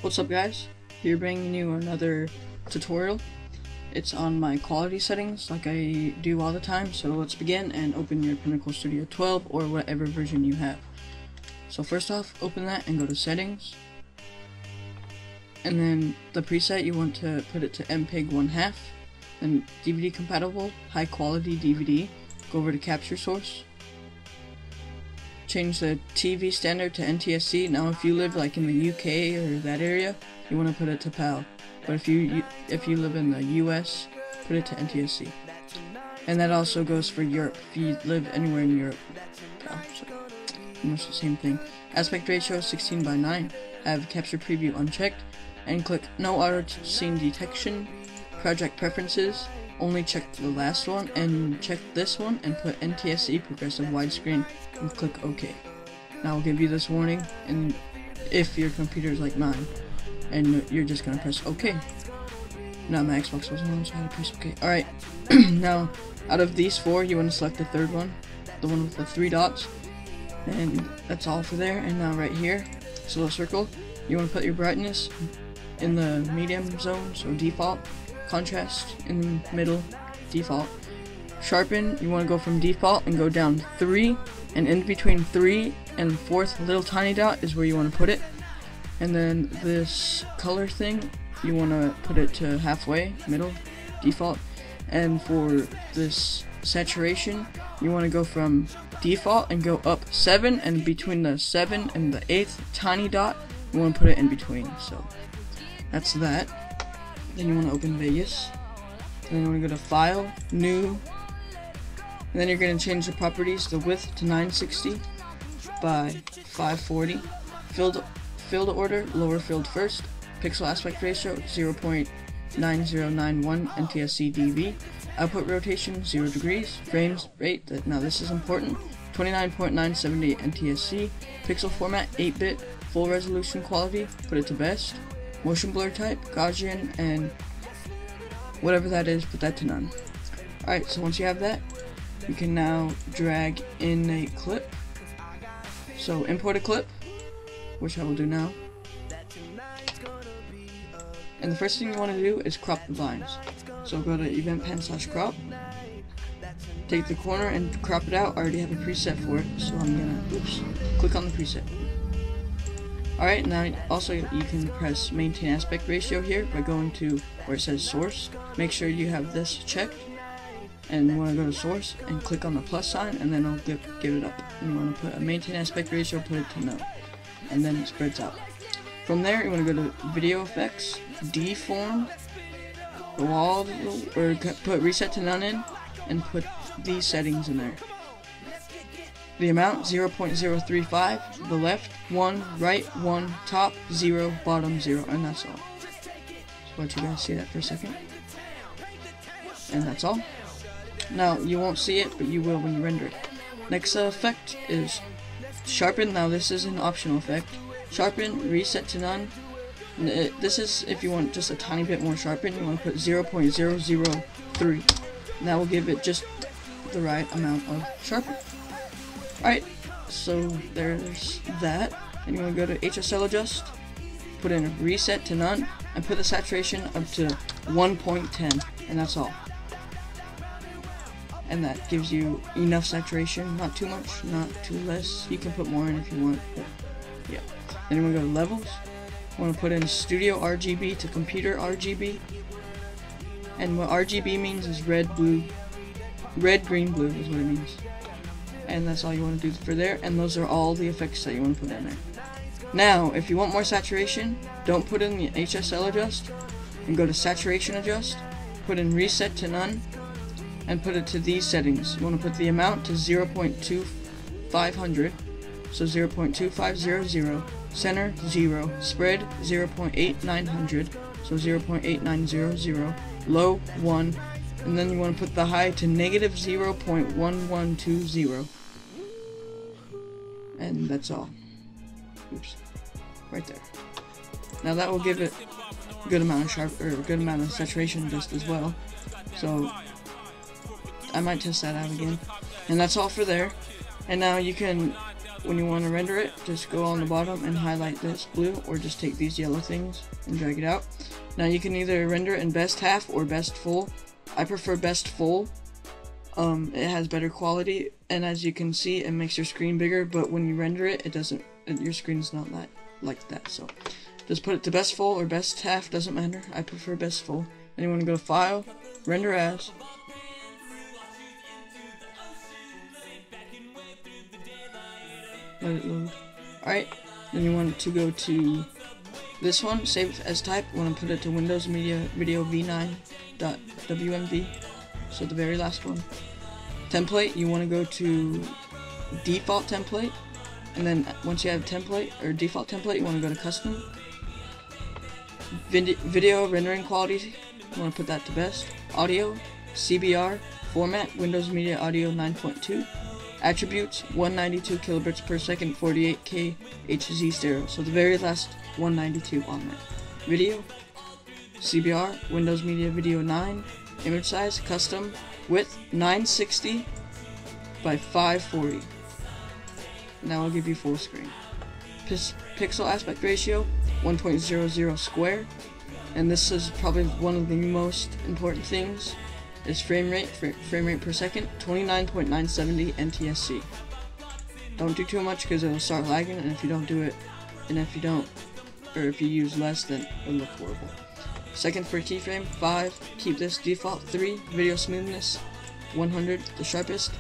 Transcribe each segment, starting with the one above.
What's up guys, here bringing you another tutorial. It's on my quality settings like I do all the time, so let's begin and open your Pinnacle Studio 12 or whatever version you have. So first off, open that and go to settings, and then the preset you want to put it to MPEG 1/2, then DVD compatible, high quality DVD, go over to capture source. Change the TV standard to NTSC. Now if you live like in the UK or that area, you want to put it to PAL. But if you live in the US, put it to NTSC. And that also goes for Europe. If you live anywhere in Europe, PAL. So almost the same thing. Aspect ratio 16:9. Have capture preview unchecked, and click no auto scene detection. Project preferences. Only check the last one and check this one and put NTSC progressive widescreen and click OK. Now I'll give you this warning, and if your computer is like mine, and you're just gonna press OK. Now my Xbox wasn't on, so I had to press OK. Alright, now out of these four, you want to select the third one, the one with the 3 dots, and that's all for there. And now right here, this little circle, you want to put your brightness in the medium zone, so default. Contrast in the middle, default. Sharpen, you want to go from default and go down 3, and in between 3 and 4th little tiny dot is where you want to put it. And then this color thing, you want to put it to halfway, middle, default. And for this saturation, you want to go from default and go up 7, and between the 7 and the 8th tiny dot, you want to put it in between. So that's that. Then you want to open Vegas, and then you want to go to File, New, and then you're going to change the properties, the width to 960 by 540, field order, lower field first, pixel aspect ratio 0.9091 NTSC DV, output rotation 0 degrees, frames rate, now this is important, 29.978 NTSC, pixel format 8-bit, full resolution quality, put it to best. Motion blur type, Gaussian, and whatever that is, put that to none. Alright, so once you have that, you can now drag in a clip. So import a clip, which I will do now. And the first thing you want to do is crop the lines. So go to EventPen/crop, take the corner and crop it out. I already have a preset for it, so I'm gonna, click on the preset. Alright, now also you can press maintain aspect ratio here by going to where it says source. Make sure you have this checked, and you want to go to source and click on the plus sign, and then it'll give it up. And you want to put a maintain aspect ratio, put it to no, and then it spreads out. From there you want to go to video effects, deform, go all or put reset to none in, and put these settings in there. The amount 0.035, the left 1, right 1, top 0, bottom 0, and that's all. So let you guys see that for a second. And that's all. Now you won't see it, but you will when you render it. Next effect is sharpen. Now this is an optional effect. Sharpen, reset to none. This is if you want just a tiny bit more sharpen. You want to put 0.003. And that will give it just the right amount of sharpen. Alright, so there's that, and you want to go to HSL adjust, put in reset to none, and put the saturation up to 1.10, and that's all. And that gives you enough saturation, not too much, not too less. You can put more in if you want, but yeah. Then you want to go to levels, you want to put in studio RGB to computer RGB, and what RGB means is red, green, blue is what it means. And that's all you want to do for there, and those are all the effects that you want to put in there. Now, if you want more saturation, don't put in the HSL adjust, and go to saturation adjust, put in reset to none, and put it to these settings. You want to put the amount to 0.2500, so 0.2500, center 0, spread 0.8900, so 0.8900, low 1, and then you want to put the high to negative 0.1120. And that's all. Oops. Right there. Now that will give it a good amount of a good amount of saturation just as well. So I might test that out again. And that's all for there. And now you can when you want to render it, just go on the bottom and highlight this blue, or just take these yellow things and drag it out. Now you can either render it in best half or best full. I prefer best full. It has better quality, and as you can see, it makes your screen bigger, but when you render it, it doesn't, your screen's not like that. So just put it to best full or best half, doesn't matter. I prefer best full. Then you want to go to File, Render As. Let it load. Alright, then you want to go to this one, Save as Type. You want to put it to Windows Media Video v9.wmv. So the very last one. Template, you want to go to Default Template. And then once you have template or default template, you want to go to Custom. Video rendering quality, you want to put that to best. Audio, CBR, format, Windows Media Audio 9.2. Attributes, 192 kilobits per second, 48K HZ stereo. So the very last 192 on that. Video, CBR, Windows Media Video 9. Image size, custom, width 960 by 540. Now I'll give you full screen. Pixel aspect ratio, 1.00 square. And this is probably one of the most important things. Is frame rate per second, 29.970 NTSC. Don't do too much because it'll start lagging, and if you don't do it, and if you use less, then it'll look horrible. Second for keyframe, 5. Keep this default. 3. Video smoothness, 100, the sharpest.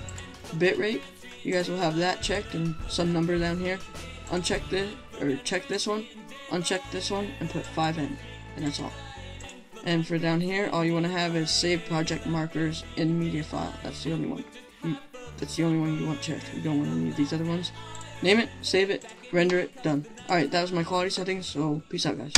Bitrate, you guys will have that checked and some number down here. Uncheck this, or check this one, uncheck this one, and put 5 in, and that's all. And for down here, all you want to have is save project markers in media file. That's the only one. That's the only one you want checked. You don't want any of these other ones. Name it, save it, render it, done. Alright, that was my quality settings, so peace out, guys.